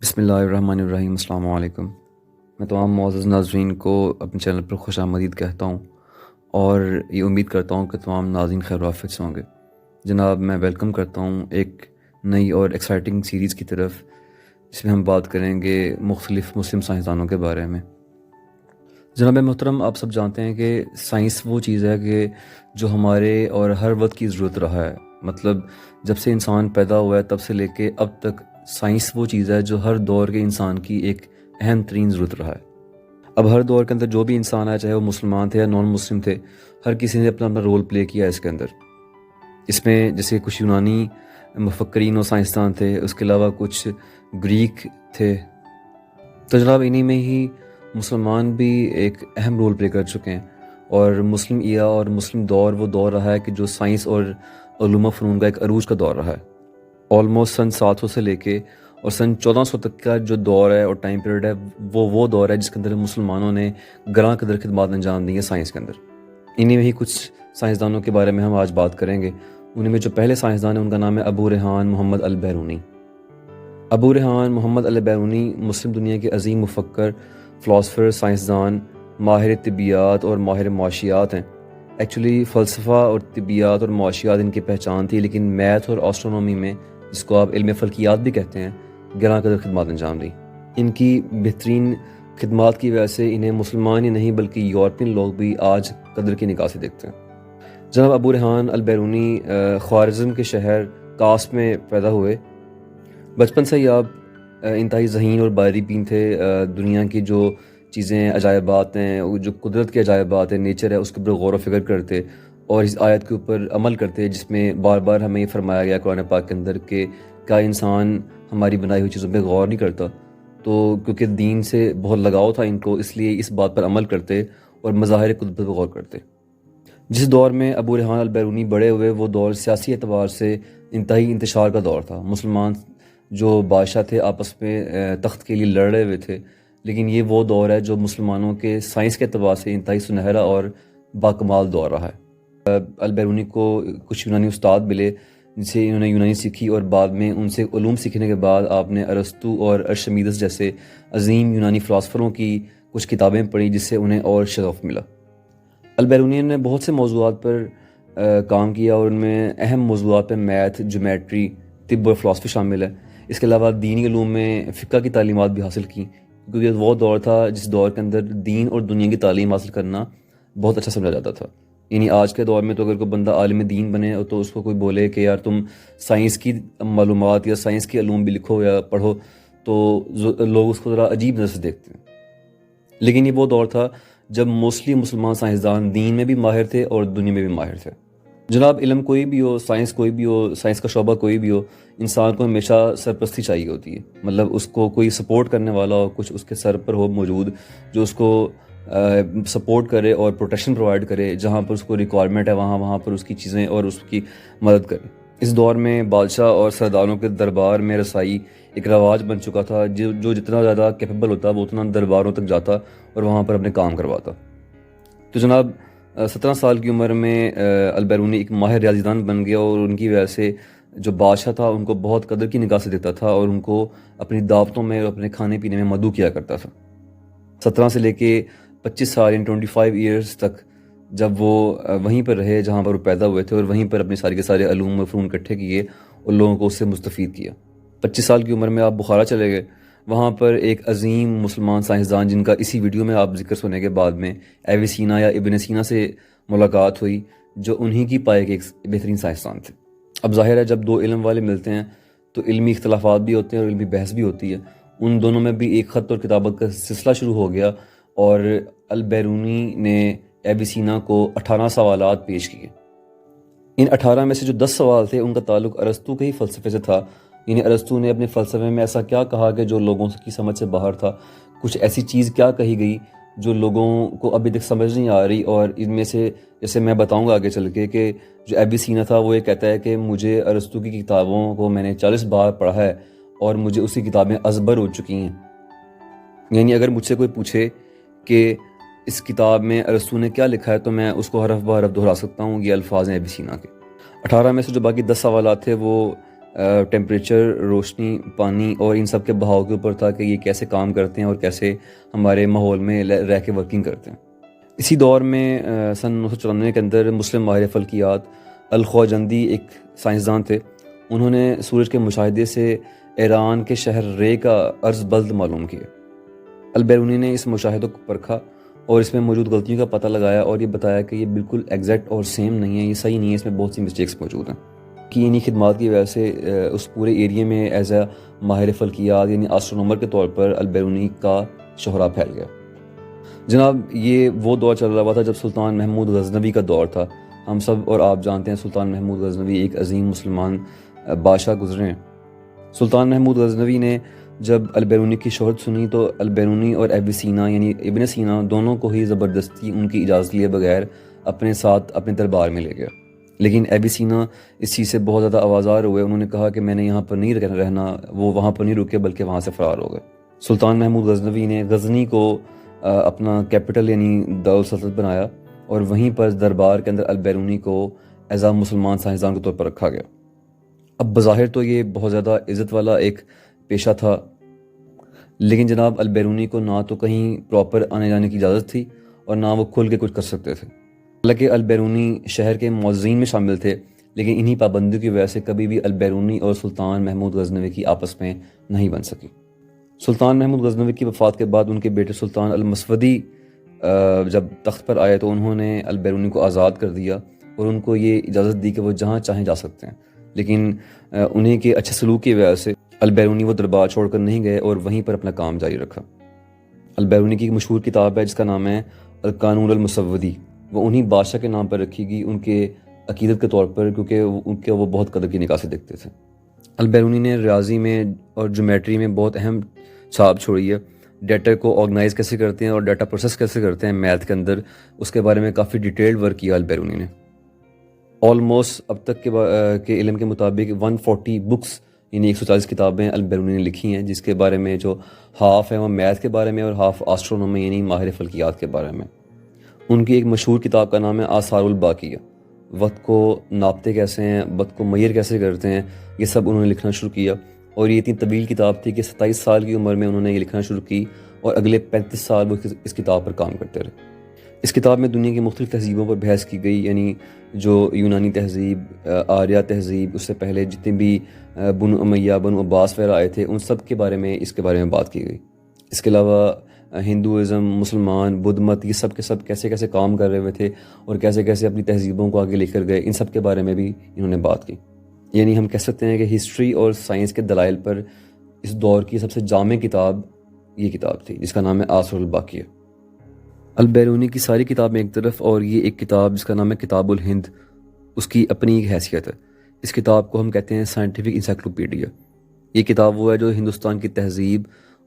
بسم اللہ الرحمن الرحیم۔ السلام علیکم۔ میں تمام معزز ناظرین کو اپنے چینل پر خوش آمدید کہتا ہوں اور یہ امید کرتا ہوں کہ تمام ناظرین خیر و عافیت سے ہوں گے۔ جناب، میں ویلکم کرتا ہوں ایک نئی اور ایکسائٹنگ سیریز کی طرف، جس میں ہم بات کریں گے مختلف مسلم سائنسدانوں کے بارے میں۔ جناب محترم، آپ سب جانتے ہیں کہ سائنس وہ چیز ہے کہ جو ہمارے اور ہر وقت کی ضرورت رہا ہے۔ مطلب جب سے انسان پیدا ہوا ہے تب سے لے کے اب تک سائنس وہ چیز ہے جو ہر دور کے انسان کی ایک اہم ترین ضرورت رہا ہے۔ اب ہر دور کے اندر جو بھی انسان آیا، چاہے وہ مسلمان تھے یا نان مسلم تھے، ہر کسی نے اپنا رول پلے کیا ہے اس کے اندر۔ اس میں جیسے کچھ یونانی مفکرین و سائنسدان تھے، اس کے علاوہ کچھ گریک تھے، تو جناب انہی میں ہی مسلمان بھی ایک اہم رول پلے کر چکے ہیں۔ اور مسلم ایرا اور مسلم دور وہ دور رہا ہے کہ جو سائنس اور علوم و فنون کا ایک عروج کا دور رہا ہے۔ آلموسٹ سن 700 سے لے کے اور سن 1400 تک کا جو دور ہے اور ٹائم پیریڈ ہے، وہ دور ہے جس کے اندر مسلمانوں نے گراں قدر خدمات انجام دی ہیں سائنس کے اندر۔ انہی میں ہی کچھ سائنسدانوں کے بارے میں ہم آج بات کریں گے۔ انہیں میں جو پہلے سائنسدان ہیں ان کا نام ہے ابو ریحان محمد البیرونی۔ ابو ریحان محمد البیرونی مسلم دنیا کے عظیم مفکر، فلاسفر، سائنسدان، ماہر طبیات اور ماہر معاشیات ہیں۔ ایکچولی فلسفہ اور طبیات اور معاشیات ان کی پہچان تھی، لیکن میتھ اور آسٹرونومی میں، جس کو آپ علم فلکیات بھی کہتے ہیں، گراں قدر خدمات انجام دی۔ ان کی بہترین خدمات کی وجہ سے انہیں مسلمان ہی نہیں بلکہ یورپین لوگ بھی آج قدر کی نگاہ سے دیکھتے ہیں۔ جناب ابو ریحان البیرونی خوارزم کے شہر کاس میں پیدا ہوئے۔ بچپن سے ہی آپ انتہائی ذہین اور باری بین تھے۔ دنیا کی جو چیزیں عجائبات ہیں، جو قدرت کے عجائبات ہیں، نیچر ہے، اس کے اوپر غور و فکر کرتے اور اس آیت کے اوپر عمل کرتے، جس میں بار بار ہمیں یہ فرمایا گیا قرآن پاک کے اندر کہ کیا انسان ہماری بنائی ہوئی چیزوں پہ غور نہیں کرتا؟ تو کیونکہ دین سے بہت لگاؤ تھا ان کو، اس لیے اس بات پر عمل کرتے اور مظاہر قدرت پر غور کرتے۔ جس دور میں ابو ریحان البیرونی بڑے ہوئے، وہ دور سیاسی اعتبار سے انتہائی انتشار کا دور تھا۔ مسلمان جو بادشاہ تھے آپس میں تخت کے لیے لڑ رہے ہوئے تھے، لیکن یہ وہ دور ہے جو مسلمانوں کے سائنس کے اعتبار سے انتہائی سنہرا اور باکمال دور رہا ہے۔ البیرونی کو کچھ یونانی استاد ملے جن سے انہوں نے یونانی سیکھی، اور بعد میں ان سے علوم سیکھنے کے بعد آپ نے ارسطو اور ارشمیدس جیسے عظیم یونانی فلاسفروں کی کچھ کتابیں پڑھی، جس سے انہیں اور شغف ملا۔ البیرونی نے بہت سے موضوعات پر کام کیا، اور ان میں اہم موضوعات پہ میتھ، جیومیٹری، طب اور فلاسفی شامل ہے۔ اس کے علاوہ دینی علوم میں فقہ کی تعلیمات بھی حاصل کی، کیونکہ وہ دور تھا جس دور کے اندر دین اور دنیا کی تعلیم حاصل کرنا بہت اچھا سمجھا جاتا تھا۔ یعنی آج کے دور میں تو اگر کوئی بندہ عالم دین بنے تو اس کو کوئی بولے کہ یار تم سائنس کی معلومات یا سائنس کی علوم بھی لکھو یا پڑھو، تو لوگ اس کو ذرا عجیب نظر سے دیکھتے ہیں۔ لیکن یہ وہ دور تھا جب موسٹلی مسلمان سائنسدان دین میں بھی ماہر تھے اور دنیا میں بھی ماہر تھے۔ جناب علم کوئی بھی ہو، سائنس کوئی بھی ہو، سائنس کا شعبہ کوئی بھی ہو، انسان کو ہمیشہ سرپرستی چاہیے ہوتی ہے۔ مطلب اس کو کوئی سپورٹ کرنے والا ہو، کچھ اس کے سر پر ہو موجود، جو اس کو سپورٹ کرے اور پروٹیکشن پرووائڈ کرے، جہاں پر اس کو ریکوائرمنٹ ہے وہاں پر اس کی چیزیں اور اس کی مدد کرے۔ اس دور میں بادشاہ اور سرداروں کے دربار میں رسائی ایک رواج بن چکا تھا، جو جتنا زیادہ کیپیبل ہوتا وہ اتنا درباروں تک جاتا اور وہاں پر اپنے کام کرواتا۔ تو جناب 17 سال کی عمر میں البیرونی ایک ماہر ریاضی دان بن گیا، اور ان کی وجہ سے جو بادشاہ تھا ان کو بہت قدر کی نگاہ سے دیکھتا تھا اور ان کو اپنی دعوتوں میں اور اپنے کھانے پینے میں مدعو کیا کرتا تھا۔ 17 سے لے کے 25 سال یعنی 25 ایئرز تک جب وہ وہیں پر رہے جہاں پر وہ پیدا ہوئے تھے، اور وہیں پر اپنے سارے کے سارے علوم و فنون اکٹھے کیے اور لوگوں کو اس سے مستفید کیا۔ 25 سال کی عمر میں آپ بخارا چلے گئے، وہاں پر ایک عظیم مسلمان سائنسدان جن کا اسی ویڈیو میں آپ ذکر سننے کے بعد میں ایویسینا یا ابن سینا سے ملاقات ہوئی، جو انہی کی پائے کے ایک بہترین سائنسدان تھے۔ اب ظاہر ہے جب دو علم والے ملتے ہیں تو علمی اختلافات بھی ہوتے ہیں اور علمی بحث بھی ہوتی ہے۔ ان دونوں میں بھی ایک خط اور کتابت کا سلسلہ شروع ہو گیا، اور البیرونی نے ایویسینا کو 18 سوالات پیش کیے۔ ان 18 میں سے جو 10 سوال تھے ان کا تعلق ارسطو کے ہی فلسفے سے تھا۔ یعنی ارسطو نے اپنے فلسفے میں ایسا کیا کہا کہ جو لوگوں کی سمجھ سے باہر تھا، کچھ ایسی چیز کیا کہی گئی جو لوگوں کو ابھی تک سمجھ نہیں آ رہی، اور ان میں سے جیسے میں بتاؤں گا آگے چل کے کہ جو ایویسینا تھا وہ یہ کہتا ہے کہ مجھے ارسطو کی کتابوں کو میں نے 40 بار پڑھا ہے اور مجھے اسی کتابیں ازبر ہو چکی ہیں۔ یعنی اگر مجھ سے کوئی پوچھے کہ اس کتاب میں ارسطو نے کیا لکھا ہے تو میں اس کو حرف بہ حرف دہرا سکتا ہوں۔ یہ الفاظ ہیں ایویسینا کے۔ 18 میں سے جو باقی 10 سوالات تھے وہ ٹیمپریچر، روشنی، پانی اور ان سب کے بہاؤ کے اوپر تھا کہ یہ کیسے کام کرتے ہیں اور کیسے ہمارے ماحول میں رہ کے ورکنگ کرتے ہیں۔ اسی دور میں سن 1994 کے اندر مسلم ماہر فلکیات الخواجندی ایک سائنسدان تھے۔ انہوں نے سورج کے مشاہدے سے ایران کے شہر رے کا عرض بلد معلوم کیا۔ البیرونی نے اس مشاہدوں کو پرکھا اور اس میں موجود غلطیوں کا پتہ لگایا اور یہ بتایا کہ یہ بالکل ایگزیکٹ اور سیم نہیں ہے، یہ صحیح نہیں ہے، اس میں بہت سی مسٹیکس موجود ہیں۔ کہ انہی خدمات کی وجہ سے اس پورے ایریے میں ایز اے ماہر فلکیات یعنی آسٹرونومر کے طور پر البیرونی کا شہرہ پھیل گیا۔ جناب یہ وہ دور چل رہا تھا جب سلطان محمود غزنوی کا دور تھا۔ ہم سب اور آپ جانتے ہیں سلطان محمود غزنوی ایک عظیم مسلمان بادشاہ گزرے ہیں۔ سلطان محمود غزنوی نے جب البیرونی کی شہرت سنی تو البیرونی اور ایویسینا یعنی ابن سینا دونوں کو ہی زبردستی ان کی اجازت لیے بغیر اپنے ساتھ اپنے دربار میں لے گیا۔ لیکن ایویسینا اس چیز سے بہت زیادہ آوازار ہوئے، انہوں نے کہا کہ میں نے یہاں پر نہیں رہنا، وہ وہاں پر نہیں رکے بلکہ وہاں سے فرار ہو گئے۔ سلطان محمود غزنوی نے غزنی کو اپنا کیپٹل یعنی دارالسلطنت بنایا اور وہیں پر دربار کے اندر البیرونی کو ایز اے مسلمان سائنسدان کے طور پر رکھا گیا۔ اب بظاہر تو یہ بہت زیادہ عزت والا ایک پیشہ تھا، لیکن جناب البیرونی کو نہ تو کہیں پراپر آنے جانے کی اجازت تھی اور نہ وہ کھل کے کچھ کر سکتے تھے۔ حالانکہ البیرونی شہر کے معززین میں شامل تھے، لیکن انہی پابندیوں کی وجہ سے کبھی بھی البیرونی اور سلطان محمود غزنوی کی آپس میں نہیں بن سکی۔ سلطان محمود غزنوی کی وفات کے بعد ان کے بیٹے سلطان المسودی جب تخت پر آئے تو انہوں نے البیرونی کو آزاد کر دیا اور ان کو یہ اجازت دی کہ وہ جہاں چاہیں جا سکتے ہیں، لیکن انہیں کے اچھے سلوک کی وجہ سے البیرونی وہ دربار چھوڑ کر نہیں گئے اور وہیں پر اپنا کام جاری رکھا۔ البیرونی کی ایک مشہور کتاب ہے جس کا نام ہے القانون المسودی، وہ انہی بادشاہ کے نام پر رکھی گئی ان کے عقیدت کے طور پر، کیونکہ وہ بہت قدر کی نگاہ سے دیکھتے تھے۔ البیرونی نے ریاضی میں اور جیومیٹری میں بہت اہم چھاپ چھوڑی ہے۔ ڈیٹا کو آرگنائز کیسے کرتے ہیں اور ڈیٹا پروسیس کیسے کرتے ہیں میتھ کے اندر، اس کے بارے میں کافی ڈیٹیلڈ ورک کیا البیرونی نے۔ آلموسٹ اب تک کے علم کے مطابق 140 بکس یعنی 140 کتابیں البیرونی نے لکھی ہیں، جس کے بارے میں جو ہاف ہے وہ میتھ کے بارے میں اور ہاف آسٹرونومی یعنی ماہر فلکیات کے بارے میں۔ ان کی ایک مشہور کتاب کا نام ہے آثار الباقیہ، وقت کو ناپتے کیسے ہیں، وقت کو میئر کیسے کرتے ہیں، یہ سب انہوں نے لکھنا شروع کیا۔ اور یہ اتنی طویل کتاب تھی کہ 27 سال کی عمر میں انہوں نے یہ لکھنا شروع کی اور اگلے 35 سال وہ اس کتاب پر کام کرتے رہے۔ اس کتاب میں دنیا کی مختلف تہذیبوں پر بحث کی گئی، یعنی جو یونانی تہذیب، آریہ تہذیب، اس سے پہلے جتنے بھی بنو امیہ، بنو عباس وغیرہ آئے تھے، ان سب کے بارے میں اس کے بارے میں بات کی گئی۔ اس کے علاوہ ہندوازم، مسلمان، بدھ مت، یہ سب کے سب کیسے کیسے کام کر رہے ہوئے تھے اور کیسے کیسے اپنی تہذیبوں کو آگے لے کر گئے، ان سب کے بارے میں بھی انہوں نے بات کی۔ یعنی ہم کہہ سکتے ہیں کہ ہسٹری اور سائنس کے دلائل پر اس دور کی سب سے جامع کتاب یہ کتاب تھی جس کا نام ہے آثار الباقیہ۔ البیرونی کی ساری کتابیں ایک طرف اور یہ ایک کتاب جس کا نام ہے کتاب الہند، اس کی اپنی ایک حیثیت ہے۔ اس کتاب کو ہم کہتے ہیں سائنٹیفک انسائکلوپیڈیا۔ یہ کتاب وہ ہے جو ہندوستان کی تہذیب،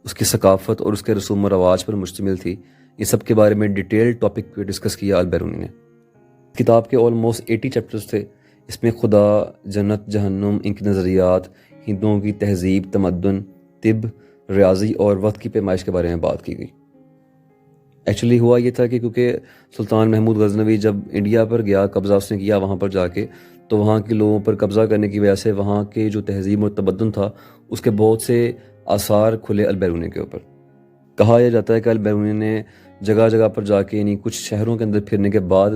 اس کی ثقافت اور اس کے رسوم و رواج پر مشتمل تھی۔ یہ سب کے بارے میں ڈیٹیل ٹاپک پہ ڈسکس کیا البیرونی نے۔ کتاب کے آلموسٹ 80 چیپٹرز تھے۔ اس میں خدا، جنت، جہنم، ان کے نظریات، ہندوؤں کی تہذیب، تمدن، طب، ریاضی اور وقت کی پیمائش کے بارے میں بات کی گئی۔ ایکچولی ہوا یہ تھا کہ کیونکہ سلطان محمود غزنوی جب انڈیا پر گیا، قبضہ اس نے کیا وہاں پر جا کے، تو وہاں کے لوگوں پر قبضہ کرنے کی وجہ سے وہاں کے جو تہذیب اور تمدن تھا اس کے بہت سے آثار کھلے البیرونی کے اوپر۔ کہا یہ جاتا ہے کہ البیرونی نے جگہ جگہ پر جا کے یعنی کچھ شہروں کے اندر پھرنے کے بعد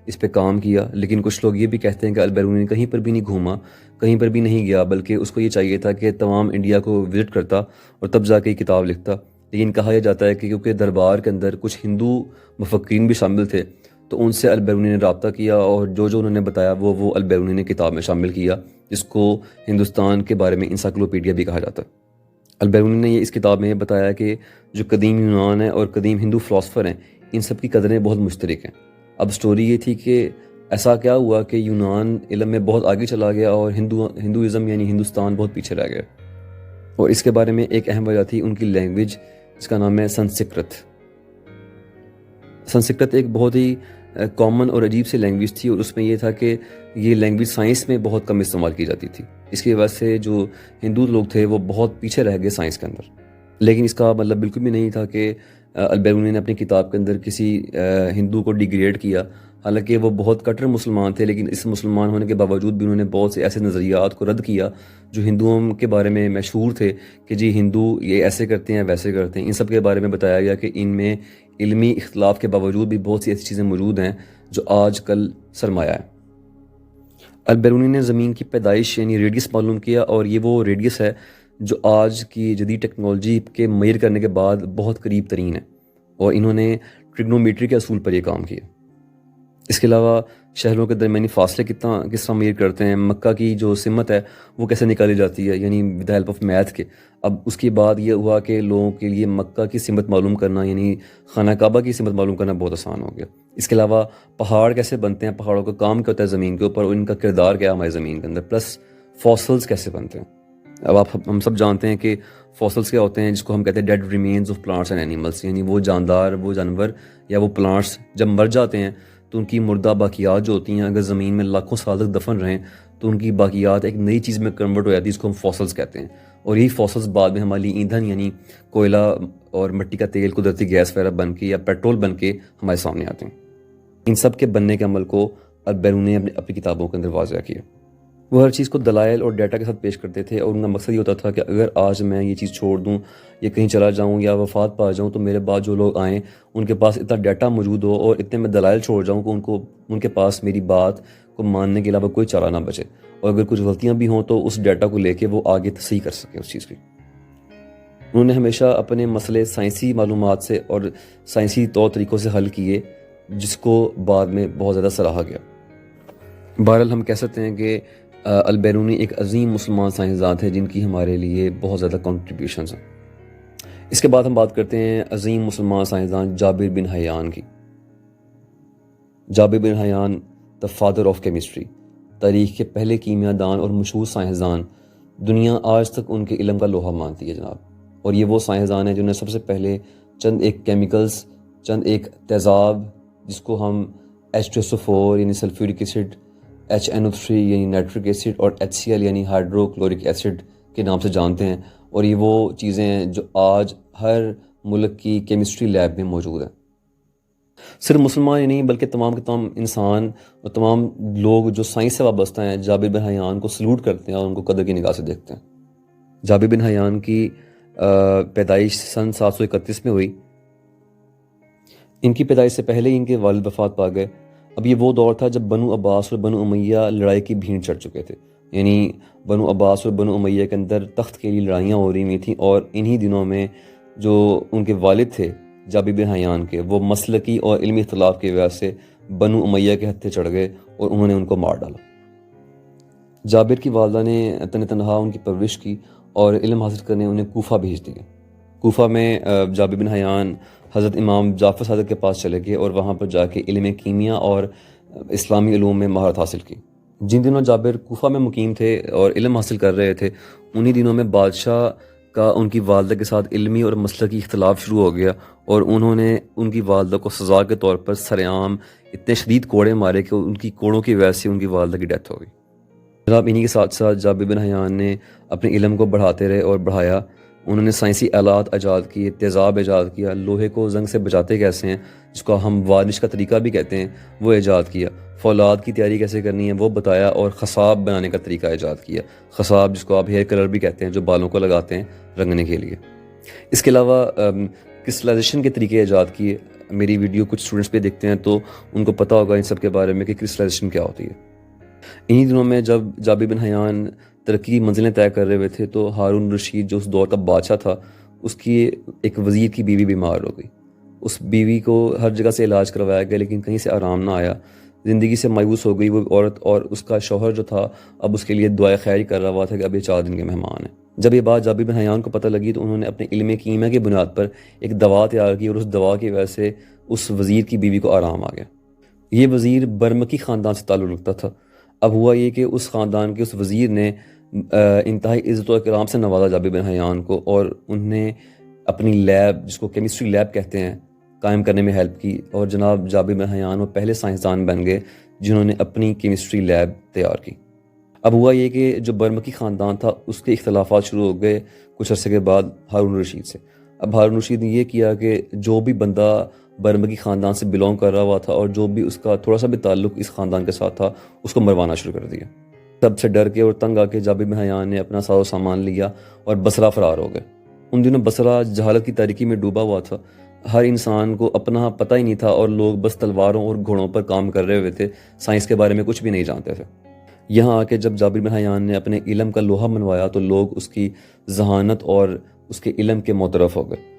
اس پہ کام کیا، لیکن کچھ لوگ یہ بھی کہتے ہیں کہ البیرونی کہیں پر بھی نہیں گھوما، کہیں پر بھی نہیں گیا، بلکہ اس کو یہ چاہیے تھا کہ تمام انڈیا کو وزٹ کرتا اور تب جا کے یہ کتاب لکھتا۔ لیکن کہا یہ جاتا ہے کہ کیونکہ دربار کے اندر کچھ ہندو مفکرین بھی شامل تھے تو ان سے البیرونی نے رابطہ کیا اور جو انہوں نے بتایا وہ البیرونی نے کتاب میں شامل کیا، جس کو ہندوستان کے بارے میں انسائکلوپیڈیا بھی کہا جاتا ہے۔ البیرونی نے اس کتاب میں یہ بتایا کہ جو قدیم یونان ہے اور قدیم ہندو فلاسفر ہیں، ان سب کی قدریں بہت مشترک ہیں۔ اب سٹوری یہ تھی کہ ایسا کیا ہوا کہ یونان علم میں بہت آگے چلا گیا اور ہندوازم یعنی ہندوستان بہت پیچھے رہ گیا، اور اس کے بارے میں ایک اہم وجہ تھی ان کی لینگویج جس کا نام ہے سنسکرت۔ سنسکرت ایک بہت ہی کامن اور عجیب سی لینگویج تھی اور اس میں یہ تھا کہ یہ لینگویج سائنس میں بہت کم استعمال کی جاتی تھی۔ اس کی وجہ سے جو ہندو لوگ تھے وہ بہت پیچھے رہ گئے سائنس کے اندر۔ لیکن اس کا مطلب بالکل بھی نہیں تھا کہ البیرونی نے اپنی کتاب کے اندر کسی ہندو کو ڈیگریڈ کیا۔ حالانکہ وہ بہت کٹر مسلمان تھے، لیکن اس مسلمان ہونے کے باوجود بھی انہوں نے بہت سے ایسے نظریات کو رد کیا جو ہندوؤں کے بارے میں مشہور تھے کہ جی ہندو یہ ایسے کرتے ہیں ویسے کرتے ہیں۔ ان سب کے بارے میں بتایا گیا کہ ان میں علمی اختلاف کے باوجود بھی بہت سی ایسی چیزیں موجود ہیں جو آج کل سرمایہ ہے۔ البیرونی نے زمین کی پیدائش یعنی ریڈیس معلوم کیا، اور یہ وہ ریڈیس ہے جو آج کی جدید ٹیکنالوجی کے میئر کرنے کے بعد بہت قریب ترین ہے، اور انہوں نے ٹریگنومیٹری کے اصول پر یہ کام کیا۔ اس کے علاوہ شہروں کے درمیانی فاصلے کس طرح میئر کرتے ہیں، مکہ کی جو سمت ہے وہ کیسے نکالی جاتی ہے یعنی ود ہیلپ آف میتھ کے۔ اب اس کے بعد یہ ہوا کہ لوگوں کے لیے مکہ کی سمت معلوم کرنا یعنی خانہ کعبہ کی سمت معلوم کرنا بہت آسان ہو گیا۔ اس کے علاوہ پہاڑ کیسے بنتے ہیں، پہاڑوں کا کام کیا ہوتا ہے زمین کے اوپر، اور ان کا کردار کیا ہے ہماری زمین کے اندر، پلس فاسلز کیسے بنتے ہیں۔ اب ہم سب جانتے ہیں کہ فاسلز کیا ہوتے ہیں، جس کو ہم کہتے ہیں dead remains of plants and animals, یعنی وہ جاندار، وہ جانور یا وہ پلانٹس جب مر جاتے ہیں تو ان کی مردہ باقیات جو ہوتی ہیں اگر زمین میں لاکھوں سال تک دفن رہیں تو ان کی باقیات ایک نئی چیز میں کنورٹ ہو جاتی ہے، جس کو ہم فاسلز کہتے ہیں، اور یہی فاسلز بعد میں ہماری ایندھن یعنی کوئلہ اور مٹی کا تیل، قدرتی گیس وغیرہ بن کے یا پیٹرول بن کے ہمارے سامنے آتے ہیں۔ ان سب کے بننے کے عمل کو البیرونی نے اپنی کتابوں کے اندر واضح کیا۔ وہ ہر چیز کو دلائل اور ڈیٹا کے ساتھ پیش کرتے تھے، اور ان کا مقصد یہ ہوتا تھا کہ اگر آج میں یہ چیز چھوڑ دوں یا کہیں چلا جاؤں یا وفات پا جاؤں تو میرے بعد جو لوگ آئیں ان کے پاس اتنا ڈیٹا موجود ہو اور اتنے میں دلائل چھوڑ جاؤں کہ ان کے پاس میری بات کو ماننے کے علاوہ کوئی چارہ نہ بچے، اور اگر کچھ غلطیاں بھی ہوں تو اس ڈیٹا کو لے کے وہ آگے تصحیح کر سکے اس چیز کی۔ انہوں نے ہمیشہ اپنے مسئلے سائنسی معلومات سے اور سائنسی طور طریقوں سے حل کیے، جس کو بعد میں بہت زیادہ سراہا گیا۔ بہرحال ہم کہہ سکتے ہیں کہ البیرونی ایک عظیم مسلمان سائنسدان تھے جن کی ہمارے لیے بہت زیادہ کنٹریبیوشنز ہیں۔ اس کے بعد ہم بات کرتے ہیں عظیم مسلمان سائنسدان جابر بن حیان کی۔ جابر بن حیان دا فادر آف کیمسٹری، تاریخ کے پہلے کیمیا دان اور مشہور سائنسدان، دنیا آج تک ان کے علم کا لوہا مانتی ہے جناب، اور یہ وہ سائنسدان ہیں جنہوں نے سب سے پہلے چند ایک کیمیکلز، چند ایک تیزاب جس کو ہم H2SO4 یعنی سلفیورک ایسڈ، HNO3 یعنی نائٹرک ایسڈ، اور HCl یعنی ہائیڈرو کلورک ایسڈ کے نام سے جانتے ہیں، اور یہ وہ چیزیں ہیں جو آج ہر ملک کی کیمسٹری لیب میں موجود ہیں۔ صرف مسلمان ہی نہیں بلکہ تمام کے تمام انسان اور تمام لوگ جو سائنس سے وابستہ ہیں جابر بن حیان کو سلوٹ کرتے ہیں اور ان کو قدر کی نگاہ سے دیکھتے ہیں۔ جابر بن حیان کی پیدائش سن 731 میں ہوئی۔ ان کی پیدائش سے پہلے ہی ان کے والد وفات پا گئے۔ اب یہ وہ دور تھا جب بنو عباس اور بنو امیہ لڑائی کی بھیڑ چڑھ چکے تھے، یعنی بنو عباس اور بنو امیہ کے اندر تخت کے لیے لڑائیاں ہو رہی ہوئی تھیں، اور انہی دنوں میں جو ان کے والد تھے جابر بن حیان کے، وہ مسلکی اور علمی اختلاف کی وجہ سے بنو امیہ کے ہتھے چڑھ گئے اور انہوں نے ان کو مار ڈالا۔ جابر کی والدہ نے تنہا ان کی پرورش کی اور علم حاصل کرنے انہیں کوفہ بھیج دیا۔ کوفہ میں جابر بن حیان حضرت امام جعفر صادق کے پاس چلے گئے اور وہاں پر جا کے علم کیمیا اور اسلامی علوم میں مہارت حاصل کی۔ جن دنوں جابر کوفہ میں مقیم تھے اور علم حاصل کر رہے تھے، انہی دنوں میں بادشاہ کا ان کی والدہ کے ساتھ علمی اور مسلکی اختلاف شروع ہو گیا، اور انہوں نے ان کی والدہ کو سزا کے طور پر سرعام اتنے شدید کوڑے مارے کہ ان کی کوڑوں کی وجہ سے ان کی والدہ کی ڈیتھ ہو گئی۔ جناب انہی کے ساتھ ساتھ جابر بن حیان نے اپنے علم کو بڑھاتے رہے اور بڑھایا۔ انہوں نے سائنسی آلات ایجاد کیے، تیزاب ایجاد کیا، لوہے کو زنگ سے بچاتے کیسے ہیں جس کو ہم وارنش کا طریقہ بھی کہتے ہیں وہ ایجاد کیا، فولاد کی تیاری کیسے کرنی ہے وہ بتایا، اور خصاب بنانے کا طریقہ ایجاد کیا، خصاب جس کو آپ ہیئر کلر بھی کہتے ہیں جو بالوں کو لگاتے ہیں رنگنے کے لیے۔ اس کے علاوہ کرسٹلائزیشن کے طریقے ایجاد کیے۔ میری ویڈیو کچھ اسٹوڈنٹس پہ دیکھتے ہیں تو ان کو پتہ ہوگا ان سب کے بارے میں کہ کرسٹلائزیشن کیا ہوتی ہے۔ انہی دنوں میں جب جابر بن حیان ترقی کی منزلیں طے کر رہے ہوئے تھے تو ہارون رشید جو اس دور کا بادشاہ تھا، اس کی ایک وزیر کی بیوی بیمار ہو گئی۔ اس بیوی کو ہر جگہ سے علاج کروایا گیا لیکن کہیں سے آرام نہ آیا، زندگی سے مایوس ہو گئی وہ عورت، اور اس کا شوہر جو تھا اب اس کے لیے دعائے خیر کر رہا ہوا تھا کہ اب یہ 4 دن کے مہمان ہیں۔ جب یہ بات جابر بن حیان کو پتہ لگی تو انہوں نے اپنے علم کیمیا کی بنیاد پر ایک دوا تیار کی، اور اس دوا کی وجہ سے اس وزیر کی بیوی کو آرام آ گیا۔ یہ وزیر برمکی خاندان سے تعلق رکھتا تھا۔ اب ہوا یہ کہ اس خاندان کے اس وزیر نے انتہائی عزت و اکرام سے نوازا جابر بن حیان کو، اور انہوں نے اپنی لیب جس کو کیمسٹری لیب کہتے ہیں قائم کرنے میں ہیلپ کی، اور جناب جابر بن حیان وہ پہلے سائنسدان بن گئے جنہوں نے اپنی کیمسٹری لیب تیار کی۔ اب ہوا یہ کہ جو برمکی خاندان تھا اس کے اختلافات شروع ہو گئے کچھ عرصے کے بعد ہارون رشید سے۔ اب ہارون رشید نے یہ کیا کہ جو بھی بندہ برمکی خاندان سے بلونگ کر رہا ہوا تھا، اور جو بھی اس کا تھوڑا سا بھی تعلق اس خاندان کے ساتھ تھا اس کو مروانا شروع کر دیا۔ سب سے ڈر کے اور تنگ آ کے جابر بن حیان نے اپنا ساز و سامان لیا اور بصرہ فرار ہو گئے۔ ان دنوں بصرہ جہالت کی تاریکی میں ڈوبا ہوا تھا، ہر انسان کو اپنا پتہ ہی نہیں تھا، اور لوگ بس تلواروں اور گھوڑوں پر کام کر رہے ہوئے تھے، سائنس کے بارے میں کچھ بھی نہیں جانتے تھے۔ یہاں آ کے جب جابر بن حیان نے اپنے علم کا لوہا منوایا تو لوگ اس کی ذہانت اور اس کے علم کے معترف ہو گئے۔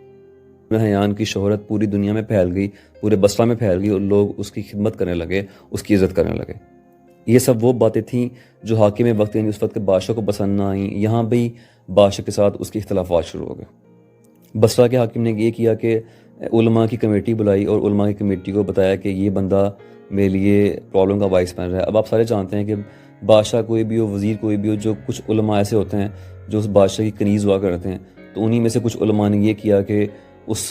بن حیان کی شہرت پوری دنیا میں پھیل گئی، پورے بصرہ میں پھیل گئی، اور لوگ اس کی خدمت کرنے لگے، اس کی عزت کرنے لگے۔ یہ سب وہ باتیں تھیں جو حاکم وقت یعنی اس وقت کے بادشاہ کو پسند نہ آئیں۔ یہاں بھی بادشاہ کے ساتھ اس کے اختلافات شروع ہو گئے۔ بصرہ کے حاکم نے یہ کیا کہ علماء کی کمیٹی بلائی اور علماء کی کمیٹی کو بتایا کہ یہ بندہ میرے لیے پرابلم کا باعث بن رہا ہے۔ اب آپ سارے جانتے ہیں کہ بادشاہ کوئی بھی ہو، وزیر کوئی بھی ہو، جو کچھ علماء ایسے ہوتے ہیں جو اس بادشاہ کی کنیز ہوا کرتے ہیں، تو انہی میں سے کچھ علماء نے یہ کیا کہ اس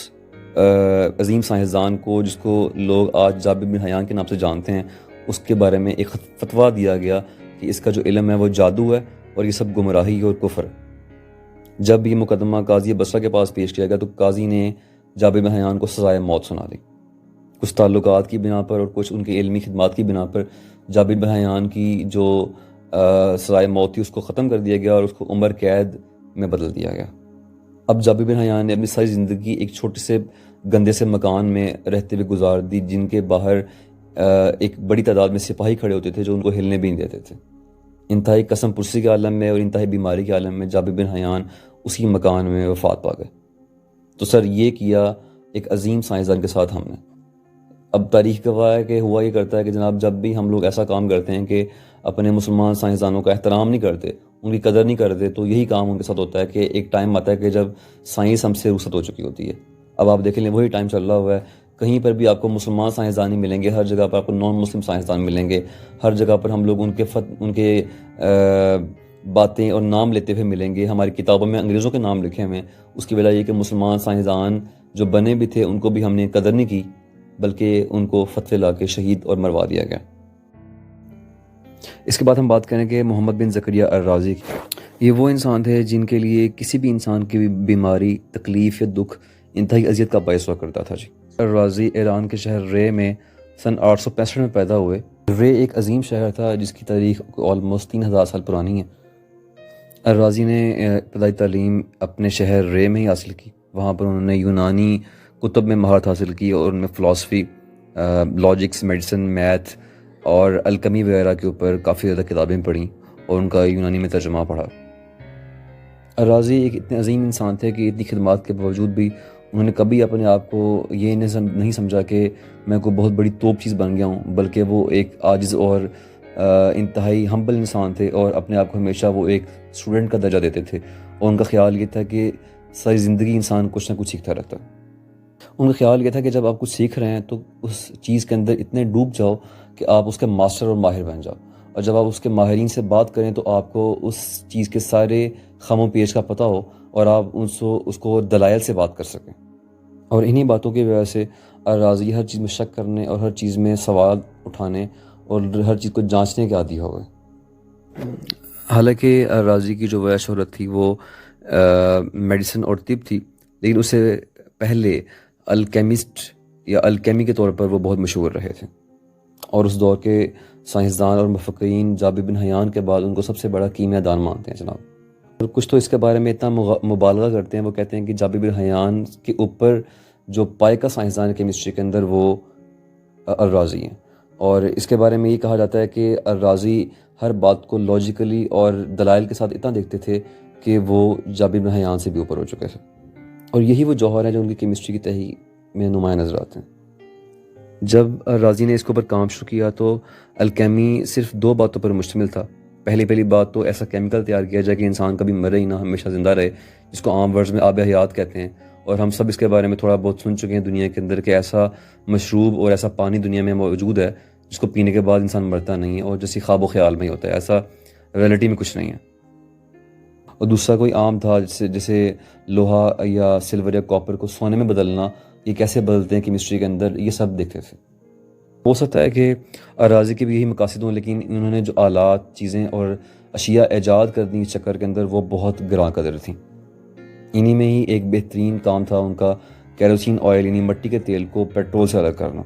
عظیم سائنسدان کو، جس کو لوگ آج جابر بن حیان کے نام سے جانتے ہیں، اس کے بارے میں ایک فتویٰ دیا گیا کہ اس کا جو علم ہے وہ جادو ہے اور یہ سب گمراہی اور کفر ہے۔ جب یہ مقدمہ قاضی بصرہ کے پاس پیش کیا گیا تو قاضی نے جابر بن حیان کو سزائے موت سنا دی۔ کچھ تعلقات کی بنا پر اور کچھ ان کی علمی خدمات کی بنا پر جابر بن حیان کی جو سزائے موت تھی اس کو ختم کر دیا گیا اور اس کو عمر قید میں بدل دیا گیا۔ اب جابر بن حیان نے اپنی ساری زندگی ایک چھوٹے سے گندے سے مکان میں رہتے ہوئے گزار دی، جن کے باہر ایک بڑی تعداد میں سپاہی کھڑے ہوتے تھے جو ان کو ہلنے بھی نہیں دیتے تھے۔ انتہائی قسم پرسی کے عالم میں اور انتہائی بیماری کے عالم میں جابر بن حیان اسی مکان میں وفات پا گئے۔ تو سر یہ کیا ایک عظیم سائنسدان کے ساتھ ہم نے۔ اب تاریخ گواہ ہے کہ ہوا یہ کرتا ہے کہ جناب جب بھی ہم لوگ ایسا کام کرتے ہیں کہ اپنے مسلمان سائنسدانوں کا احترام نہیں کرتے، ان کی قدر نہیں کرتے، تو یہی کام ان کے ساتھ ہوتا ہے کہ ایک ٹائم آتا ہے کہ جب سائنس ہم سے رخصت ہو چکی ہوتی ہے۔ اب آپ دیکھ لیں وہی ٹائم چل رہا ہوا ہے، کہیں پر بھی آپ کو مسلمان سائنسدان نہیں ملیں گے، ہر جگہ پر آپ کو نان مسلم سائنسدان ملیں گے، ہر جگہ پر ہم لوگ ان کے باتیں اور نام لیتے ہوئے ملیں گے۔ ہماری کتابوں میں انگریزوں کے نام لکھے ہوئے ہیں، اس کی وجہ یہ کہ مسلمان سائنسدان جو بنے بھی تھے ان کو بھی ہم نے قدر نہیں کی، بلکہ ان کو فتوے لا کے شہید اور مروا دیا گیا۔ اس کے بعد ہم بات کریں کہ محمد بن زکریا الرازی، یہ وہ انسان تھے جن کے لیے کسی بھی انسان کی بیماری، تکلیف یا دکھ انتہائی اذیت کا باعث ہوا کرتا تھا۔ الرازی ایران کے شہر رے میں سن 865 میں پیدا ہوئے۔ رے ایک عظیم شہر تھا جس کی تاریخ آلموسٹ 3000 سال پرانی ہے۔ الرازی نے ابتدائی تعلیم اپنے شہر رے میں ہی حاصل کی، وہاں پر انہوں نے یونانی کتب میں مہارت حاصل کی اور ان میں فلاسفی، لاجکس، میڈیسن، میتھ اور الکمی وغیرہ کے اوپر کافی زیادہ کتابیں پڑھیں اور ان کا یونانی میں ترجمہ پڑھا۔ الرازی ایک اتنے عظیم انسان تھے کہ اتنی خدمات کے باوجود بھی انہوں نے کبھی اپنے آپ کو یہ نہیں سمجھا کہ میں کوئی بہت بڑی توپ چیز بن گیا ہوں، بلکہ وہ ایک عاجز اور انتہائی ہمبل انسان تھے، اور اپنے آپ کو ہمیشہ وہ ایک اسٹوڈنٹ کا درجہ دیتے تھے، اور ان کا خیال یہ تھا کہ ساری زندگی انسان کچھ نہ کچھ سیکھتا رہتا ہے۔ ان کا خیال یہ تھا کہ جب آپ کچھ سیکھ رہے ہیں تو اس چیز کے اندر اتنے ڈوب جاؤ کہ آپ اس کے ماسٹر اور ماہر بن جاؤ، اور جب آپ اس کے ماہرین سے بات کریں تو آپ کو اس چیز کے سارے خم و پیش کا پتہ ہو اور آپ اس کو دلائل سے بات کر سکیں۔ اور انہی باتوں کی وجہ سے الرازی ہر چیز میں شک کرنے اور ہر چیز میں سوال اٹھانے اور ہر چیز کو جانچنے کے عادی ہو گئے۔ حالانکہ الرازی کی جو وجہ شہرت تھی وہ میڈیسن اور طب تھی، لیکن اس سے پہلے الکیمسٹ یا الکیمی کے طور پر وہ بہت مشہور رہے تھے، اور اس دور کے سائنسدان اور مفکرین جابر بن حیان کے بعد ان کو سب سے بڑا کیمیاء دان مانتے ہیں جناب۔ اور کچھ تو اس کے بارے میں اتنا مبالغہ کرتے ہیں، وہ کہتے ہیں کہ جابر بن حیان کے اوپر جو پائے کا سائنسدان ہے کیمسٹری کے اندر وہ الرازی ہیں، اور اس کے بارے میں یہ کہا جاتا ہے کہ الرازی ہر بات کو لاجیکلی اور دلائل کے ساتھ اتنا دیکھتے تھے کہ وہ جابر بن حیان سے بھی اوپر ہو چکے تھے، اور یہی وہ جوہر ہے جو ان کی کیمسٹری کی تحقیق میں نمایاں نظر آتے ہیں۔ جب الرازی نے اس کے اوپر کام شروع کیا تو الکیمی صرف 2 باتوں پر مشتمل تھا۔ پہلی بات تو ایسا کیمیکل تیار کیا جائے کہ انسان کبھی مرے ہی نہ، ہمیشہ زندہ رہے، جس کو عام ورڈز میں آب حیات کہتے ہیں، اور ہم سب اس کے بارے میں تھوڑا بہت سن چکے ہیں دنیا کے اندر کہ ایسا مشروب اور ایسا پانی دنیا میں موجود ہے جس کو پینے کے بعد انسان مرتا نہیں ہے، اور جیسی خواب و خیال میں ہی ہوتا ہے، ایسا ریئلٹی میں کچھ نہیں ہے۔ اور دوسرا کوئی عام تھا جیسے لوہا یا سلور یا کاپر کو سونے میں بدلنا، یہ کیسے بدلتے ہیں کیمسٹری کے اندر، یہ سب دیکھتے تھے۔ ہو سکتا ہے کہ الرازی کے بھی یہی مقاصد ہوں، لیکن انہوں نے جو آلات، چیزیں اور اشیاء ایجاد کر دی اس چکر کے اندر وہ بہت گراں قدر تھیں۔ انہی میں ہی ایک بہترین کام تھا ان کا کیروسین آئل یعنی مٹی کے تیل کو پیٹرول سے الگ کرنا.